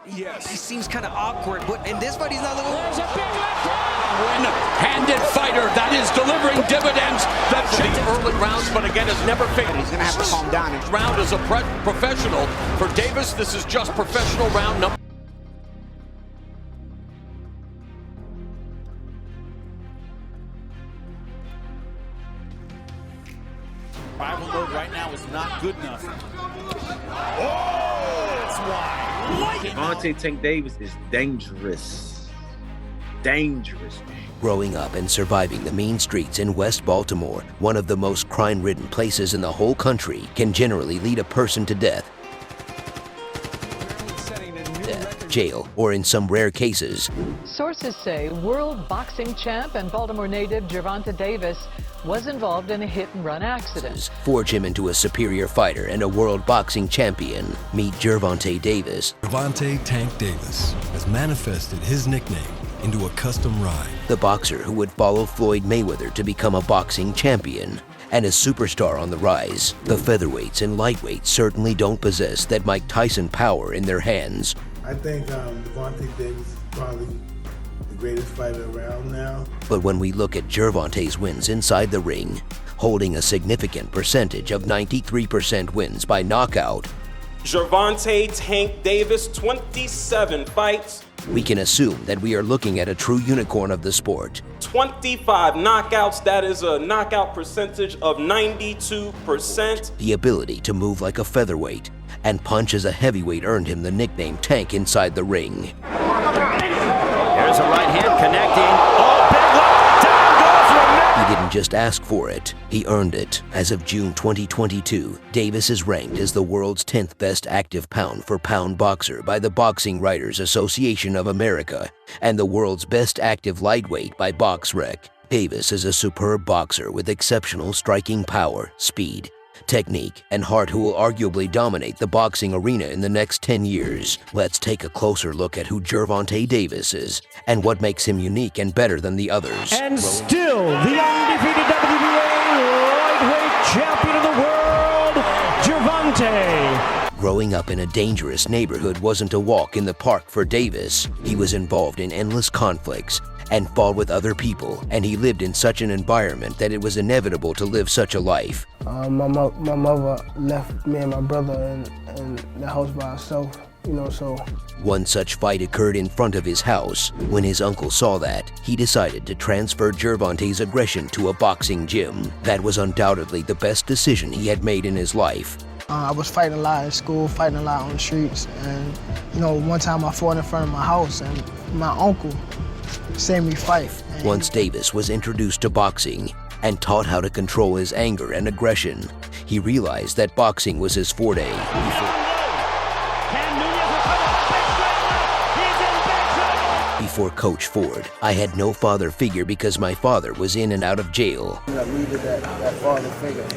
Yes. He seems kind of awkward, but in this fight, he's not looking. There's a big left hand. One-handed fighter that is delivering dividends. That's the early rounds, but again, has never failed. He's gonna have to calm down. His round is a professional. For Davis, this is just professional round number. Survival mode right now is not good enough. Oh, that's why. Gervonta Tank Davis is dangerous. Dangerous. Growing up and surviving the mean streets in West Baltimore, one of the most crime-ridden places in the whole country, can generally lead a person to death, jail, or in some rare cases, Sources say world boxing champ and Baltimore native Gervonta Davis was involved in a hit-and-run accident. forge him into a superior fighter and a world boxing champion. Meet Gervonta Davis. Gervonta Tank Davis has manifested his nickname into a custom ride. The boxer who would follow Floyd Mayweather to become a boxing champion. And a superstar on the rise. The featherweights and lightweights certainly don't possess that Mike Tyson power in their hands. I think Gervonta Davis is probably the greatest fighter around now. But when we look at Gervonta's wins inside the ring, holding a significant percentage of 93% wins by knockout, Gervonta Tank Davis, 27 fights. we can assume that we are looking at a true unicorn of the sport. 25 knockouts, that is a knockout percentage of 92%. The ability to move like a featherweight and punch as a heavyweight earned him the nickname Tank inside the ring. There's a right hand connecting. Oh, big left. Down goes He didn't just ask for it, he earned it. As of June 2022, Davis is ranked as the world's 10th best active pound-for-pound boxer by the Boxing Writers Association of America and the world's best active lightweight by BoxRec. Davis is a superb boxer with exceptional striking power, speed, technique, and heart who will arguably dominate the boxing arena in the next 10 years. Let's take a closer look at who Gervonta Davis is and what makes him unique and better than the others. And still the undefeated WBA lightweight champion of the world, Gervonta. Growing up in a dangerous neighborhood wasn't a walk in the park for Davis. He was involved in endless conflicts and fought with other people, and he lived in such an environment that it was inevitable to live such a life. My mother left me and my brother in the house by herself, so. One such fight occurred in front of his house. When his uncle saw that, he decided to transfer Gervonta's aggression to a boxing gym. That was undoubtedly the best decision he had made in his life. I was fighting a lot in school, fighting a lot on the streets, and one time I fought in front of my house, and my uncle saved me fight. Once Davis was introduced to boxing and taught how to control his anger and aggression, he realized that boxing was his forte. Before Coach Ford, I had no father figure because my father was in and out of jail. I needed that father figure,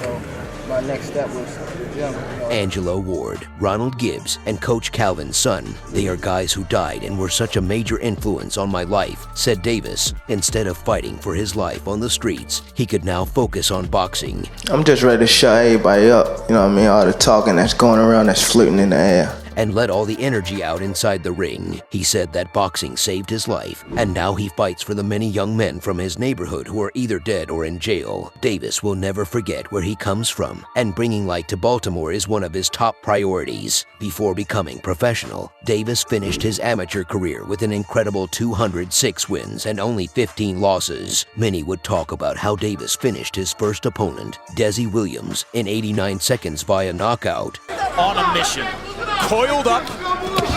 so my next step was the gym. Angelo Ward, Ronald Gibbs, and Coach Calvin's son. They are guys who died and were such a major influence on my life, said Davis. Instead of fighting for his life on the streets, he could now focus on boxing. I'm just ready to shut everybody up, all the talking that's going around that's floating in the air. And let all the energy out inside the ring. He said that boxing saved his life, and now he fights for the many young men from his neighborhood who are either dead or in jail. Davis will never forget where he comes from, and bringing light to Baltimore is one of his top priorities. Before becoming professional, Davis finished his amateur career with an incredible 206 wins and only 15 losses. Many would talk about how Davis finished his first opponent, Desi Williams, in 89 seconds via knockout. On a mission. Coiled up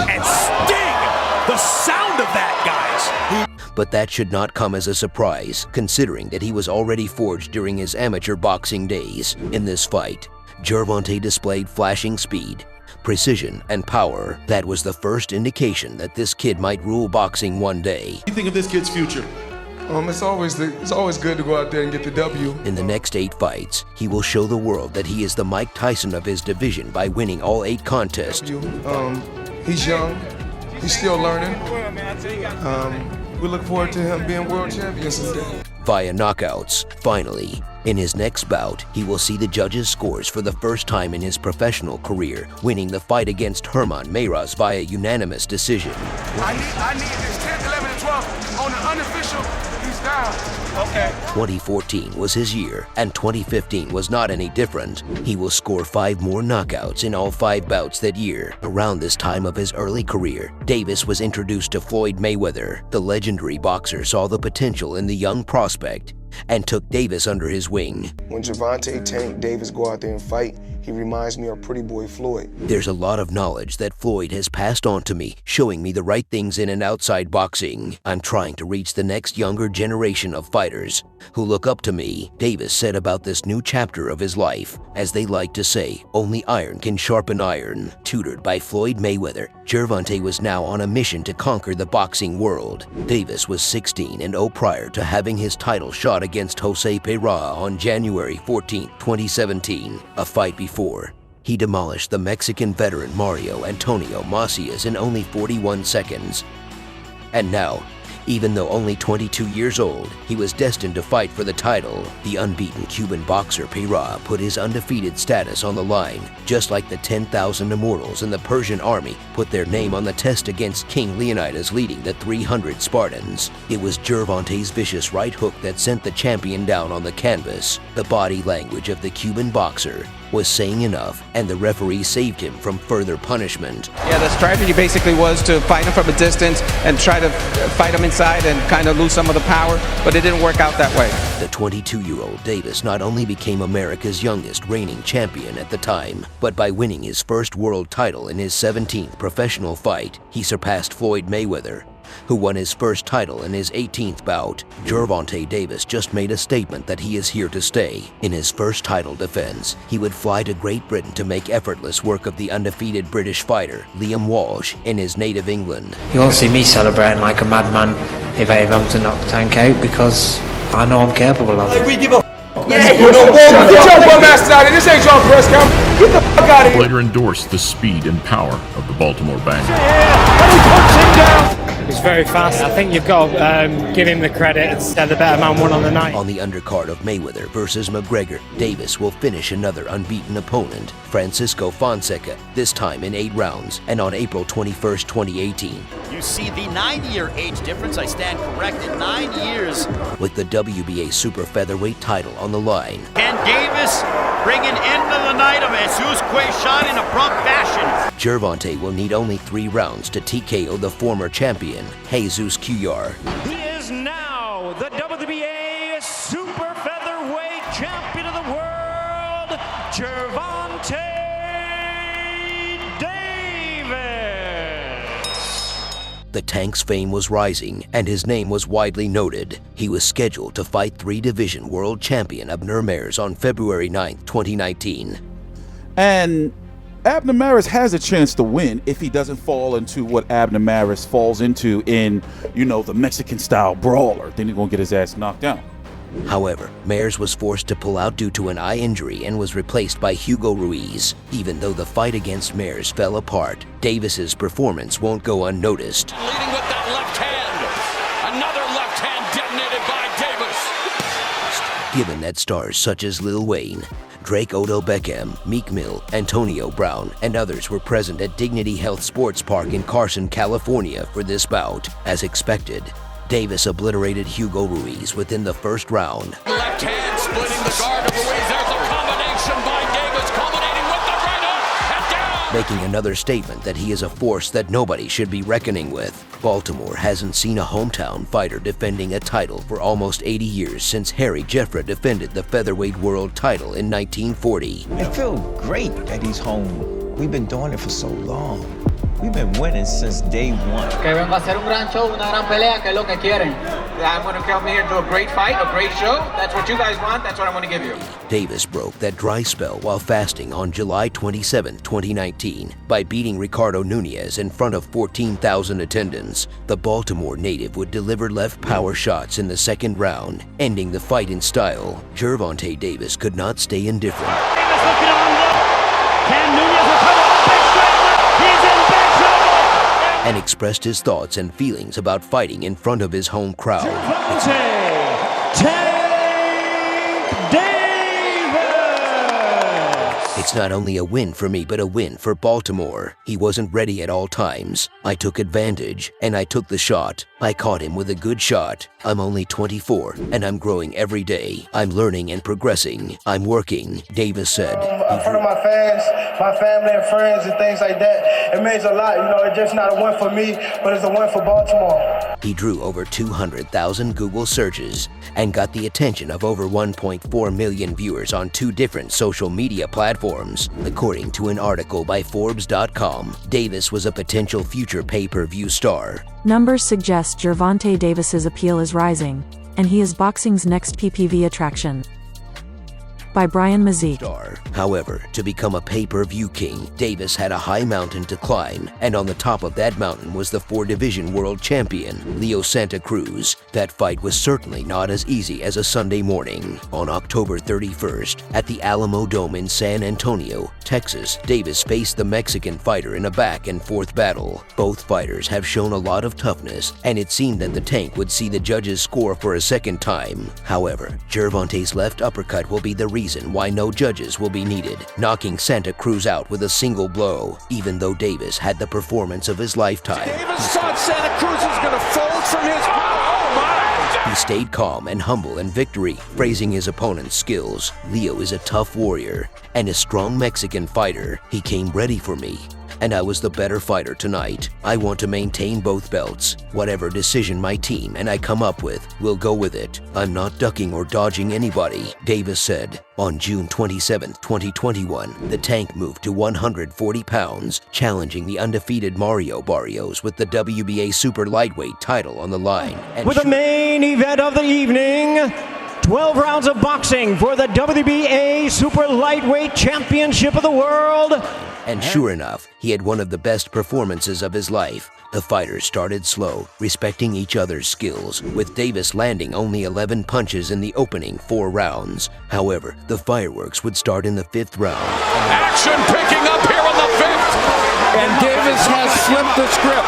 and sting! The sound of that, guys! But that should not come as a surprise, considering that he was already forged during his amateur boxing days. In this fight, Gervonta displayed flashing speed, precision, and power. That was the first indication that this kid might rule boxing one day. What do you think of this kid's future? It's always good to go out there and get the W. In the next 8 fights, he will show the world that he is the Mike Tyson of his division by winning all 8 contests. He's young. He's still learning. We look forward to him being world champion someday. via knockouts. Finally, in his next bout, he will see the judges' scores for the first time in his professional career, winning the fight against Gervonta Davis via unanimous decision. I need this 10, 11, and 12 on the unofficial. He's down. Okay. 2014 was his year, and 2015 was not any different. He will score 5 more knockouts in all 5 bouts that year. Around this time of his early career, Davis was introduced to Floyd Mayweather. The legendary boxer saw the potential in the young prospect and took Davis under his wing. When Gervonta Tank Davis go out there and fight, he reminds me of Pretty Boy Floyd. There's a lot of knowledge that Floyd has passed on to me, showing me the right things in and outside boxing. I'm trying to reach the next younger generation of fighters who look up to me, Davis said about this new chapter of his life. As they like to say, only iron can sharpen iron. Tutored by Floyd Mayweather, Gervonta was now on a mission to conquer the boxing world. Davis was 16-0 prior to having his title shot against Jose Pereira on January 14, 2017, a fight before he demolished the Mexican veteran Mario Antonio Macias in only 41 seconds. And now, even though only 22 years old, he was destined to fight for the title. The unbeaten Cuban boxer Pereira put his undefeated status on the line, just like the 10,000 immortals in the Persian army put their name on the test against King Leonidas leading the 300 Spartans. It was Gervonta's vicious right hook that sent the champion down on the canvas. The body language of the Cuban boxer was saying enough, and the referee saved him from further punishment. Yeah, the strategy basically was to fight him from a distance and try to fight him inside and kind of lose some of the power, but it didn't work out that way. The 22-year-old Davis not only became America's youngest reigning champion at the time, but by winning his first world title in his 17th professional fight, he surpassed Floyd Mayweather, who won his first title in his 18th bout. Gervonta Davis just made a statement that he is here to stay. In his first title defense, he would fly to Great Britain to make effortless work of the undefeated British fighter, Liam Walsh, in his native England. You won't see me celebrating like a madman if I am to knock Tank out, because I know I'm capable of it. We give a get your bum asses out of here. This ain't your press conference. Get the fuck out of here. Later endorsed the speed and power of the Baltimore Bang. He's very fast. I think you've got to give him the credit and say the better man won on the night. On the undercard of Mayweather versus McGregor, Davis will finish another unbeaten opponent, Francisco Fonseca, this time in 8 rounds, and on April 21st, 2018. You see the 9-year age difference. I stand corrected. 9 years. With the WBA super featherweight title on the line. And Davis bringing into the night of Jesus Quayshawn in abrupt fashion. Gervonta will need only 3 rounds to TKO the former champion, Jesus Cuyar. He is now the WBA super featherweight champion of the world, Gervonta Davis. The Tank's fame was rising, and his name was widely noted. He was scheduled to fight 3-division world champion Abner Mares on February 9th, 2019. And Abner Mares has a chance to win if he doesn't fall into what Abner Mares falls into in, the Mexican-style brawler. Then he's going to get his ass knocked out. However, Mares was forced to pull out due to an eye injury and was replaced by Hugo Ruiz. Even though the fight against Mares fell apart, Davis's performance won't go unnoticed. Leading with that left hand. Another left hand detonated by Davis. Given that stars such as Lil Wayne, Drake Odo Beckham, Meek Mill, Antonio Brown, and others were present at Dignity Health Sports Park in Carson, California for this bout. As expected, Davis obliterated Hugo Ruiz within the first round. Left hand splitting the guard of Ruiz. There's a combination by Davis, culminating with the right hook and down. Making another statement that he is a force that nobody should be reckoning with. Baltimore hasn't seen a hometown fighter defending a title for almost 80 years since Harry Jeffra defended the featherweight world title in 1940. I feel great that he's home. We've been doing it for so long. We've been winning since day one. Que venga a hacer un gran show, una gran pelea, que es lo que quieren. I'm going to come here to a great fight, a great show. That's what you guys want. That's what I'm going to give you. Davis broke that dry spell while fasting on July 27, 2019, by beating Ricardo Nunez in front of 14,000 attendants. The Baltimore native would deliver left power shots in the second round, ending the fight in style. Gervonta Davis could not stay indifferent. Davis looking on low. Can Nunez recover? Big straight left. He's in big trouble. And expressed his thoughts and feelings about fighting in front of his home crowd. Gervonta Tank Davis! It's not only a win for me, but a win for Baltimore. He wasn't ready at all times. I took advantage, and I took the shot. I caught him with a good shot. I'm only 24, and I'm growing every day. I'm learning and progressing. I'm working, Davis said. In front of my fans, my family and friends and things like that, it means a lot. You know, it's just not a win for me, but it's a win for Baltimore. He drew over 200,000 Google searches and got the attention of over 1.4 million viewers on 2 different social media platforms. According to an article by Forbes.com, Davis was a potential future pay-per-view star. Numbers suggest Gervonta Davis's appeal is rising, and he is boxing's next PPV attraction. By Brian Mazik. However, to become a pay-per-view king, Davis had a high mountain to climb, and on the top of that mountain was the 4-division world champion, Leo Santa Cruz. That fight was certainly not as easy as a Sunday morning. On October 31st, at the Alamo Dome in San Antonio, Texas, Davis faced the Mexican fighter in a back-and-forth battle. Both fighters have shown a lot of toughness, and it seemed that the Tank would see the judges score for a second time. However, Gervonta's left uppercut will be the reason why no judges will be needed, knocking Santa Cruz out with a single blow, even though Davis had the performance of his lifetime. Davis thought Santa Cruz was going to fold from his... Oh, my! He stayed calm and humble in victory, praising his opponent's skills. Leo is a tough warrior and a strong Mexican fighter. He came ready for me, and I was the better fighter tonight. I want to maintain both belts. Whatever decision my team and I come up with, we'll go with it. I'm not ducking or dodging anybody, Davis said. On June 27, 2021, the Tank moved to 140 pounds, challenging the undefeated Mario Barrios with the WBA Super Lightweight title on the line. And with the main event of the evening, 12 rounds of boxing for the WBA Super Lightweight Championship of the World. And sure enough, he had one of the best performances of his life. The fighters started slow, respecting each other's skills, with Davis landing only 11 punches in the opening 4 rounds. However, the fireworks would start in the 5th round. Action picking up here in the 5th. And Davis has flipped the script.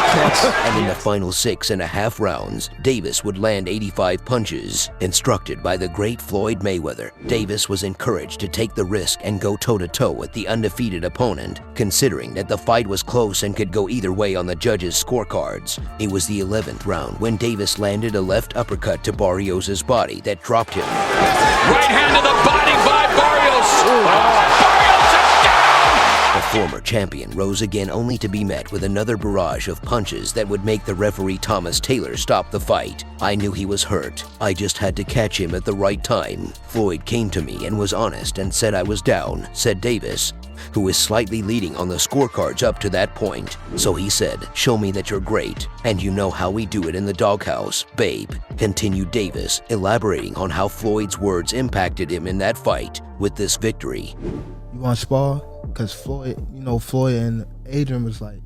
And in the final 6.5 rounds, Davis would land 85 punches. Instructed by the great Floyd Mayweather, Davis was encouraged to take the risk and go toe-to-toe with the undefeated opponent, considering that the fight was close and could go either way on the judges' scorecards. It was the 11th round when Davis landed a left uppercut to Barrios' body that dropped him. Right hand to the body by Barrios. Barrios is down! The former champion rose again only to be met with another barrage of punches that would make the referee Thomas Taylor stop the fight. I knew he was hurt. I just had to catch him at the right time. Floyd came to me and was honest and said I was down, said Davis, who was slightly leading on the scorecards up to that point. So he said, "Show me that you're great, and you know how we do it in the doghouse, babe," continued Davis, elaborating on how Floyd's words impacted him in that fight with this victory. You want to spar? Because Floyd, Floyd and Adrian was like,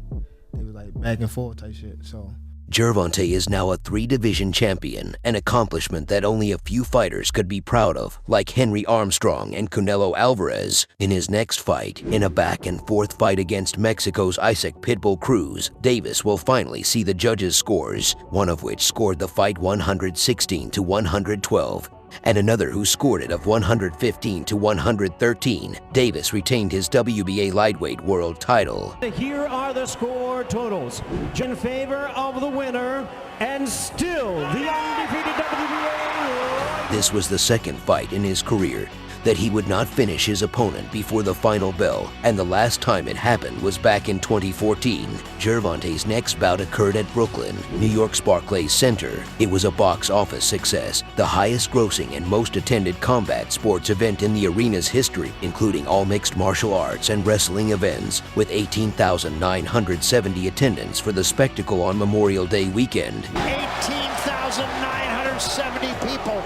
they were like back and forth type shit, so. Gervonta is now a 3-division champion, an accomplishment that only a few fighters could be proud of, like Henry Armstrong and Canelo Alvarez. In his next fight, in a back-and-forth fight against Mexico's Isaac Pitbull Cruz, Davis will finally see the judges' scores, one of which scored the fight 116-112. And another who scored it of 115-113. Davis retained his WBA lightweight world title. Here are the score totals in favor of the winner and still the undefeated WBA. This was the second fight in his career that he would not finish his opponent before the final bell, and the last time it happened was back in 2014. Gervonta's next bout occurred at Brooklyn, New York's Barclays Center. It was a box office success, the highest grossing and most attended combat sports event in the arena's history, including all mixed martial arts and wrestling events, with 18,970 attendance for the spectacle on Memorial Day weekend. 18,970 people.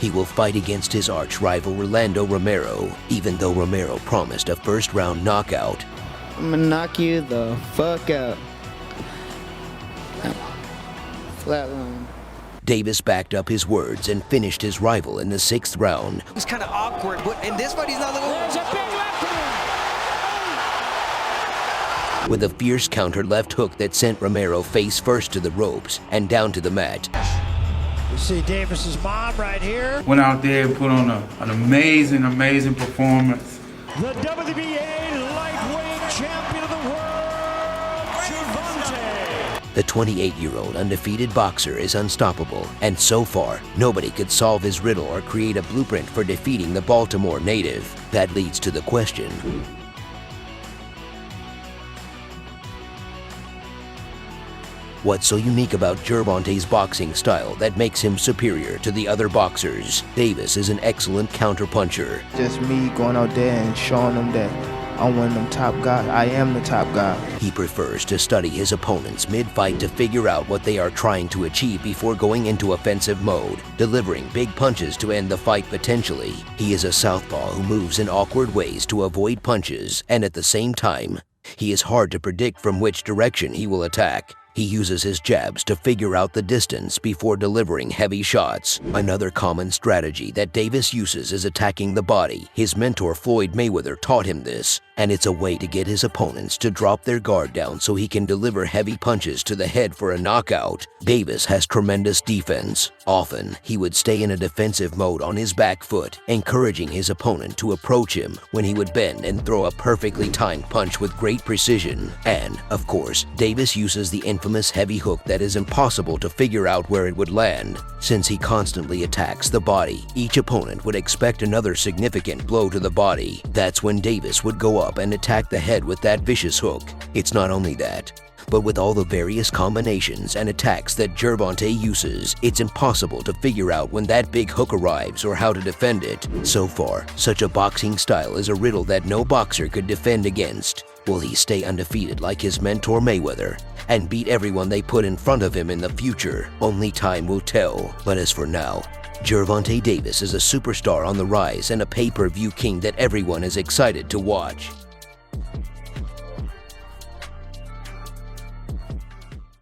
He will fight against his arch-rival Rolando Romero, even though Romero promised a first-round knockout. I'm gonna knock you the fuck out. Flatline. Davis backed up his words and finished his rival in the 6th round. It was kind of awkward, but in this fight, he's not looking. There's a big left hook. With a fierce counter left hook that sent Romero face first to the ropes and down to the mat. You see Davis's mom right here. Went out there and put on an amazing, amazing performance. The WBA lightweight champion of the world, Gervonta. The 28-year-old undefeated boxer is unstoppable, and so far, nobody could solve his riddle or create a blueprint for defeating the Baltimore native. That leads to the question: what's so unique about Gervonta's boxing style that makes him superior to the other boxers? Davis is an excellent counterpuncher. Just me going out there and showing them that I'm one of them top guys. I am the top guy. He prefers to study his opponents mid-fight to figure out what they are trying to achieve before going into offensive mode, delivering big punches to end the fight potentially. He is a southpaw who moves in awkward ways to avoid punches, and at the same time, he is hard to predict from which direction he will attack. He uses his jabs to figure out the distance before delivering heavy shots. Another common strategy that Davis uses is attacking the body. His mentor Floyd Mayweather taught him this, and it's a way to get his opponents to drop their guard down so he can deliver heavy punches to the head for a knockout. Davis has tremendous defense. Often, he would stay in a defensive mode on his back foot, encouraging his opponent to approach him when he would bend and throw a perfectly timed punch with great precision. And, of course, Davis uses the infamous heavy hook that is impossible to figure out where it would land. Since he constantly attacks the body, each opponent would expect another significant blow to the body. That's when Davis would go up and attack the head with that vicious hook. It's not only that, but with all the various combinations and attacks that Gervonta uses, it's impossible to figure out when that big hook arrives or how to defend it. So far, such a boxing style is a riddle that no boxer could defend against. Will he stay undefeated like his mentor Mayweather and beat everyone they put in front of him in the future? Only time will tell. But as for now, Gervonta Davis is a superstar on the rise and a pay-per-view king that everyone is excited to watch.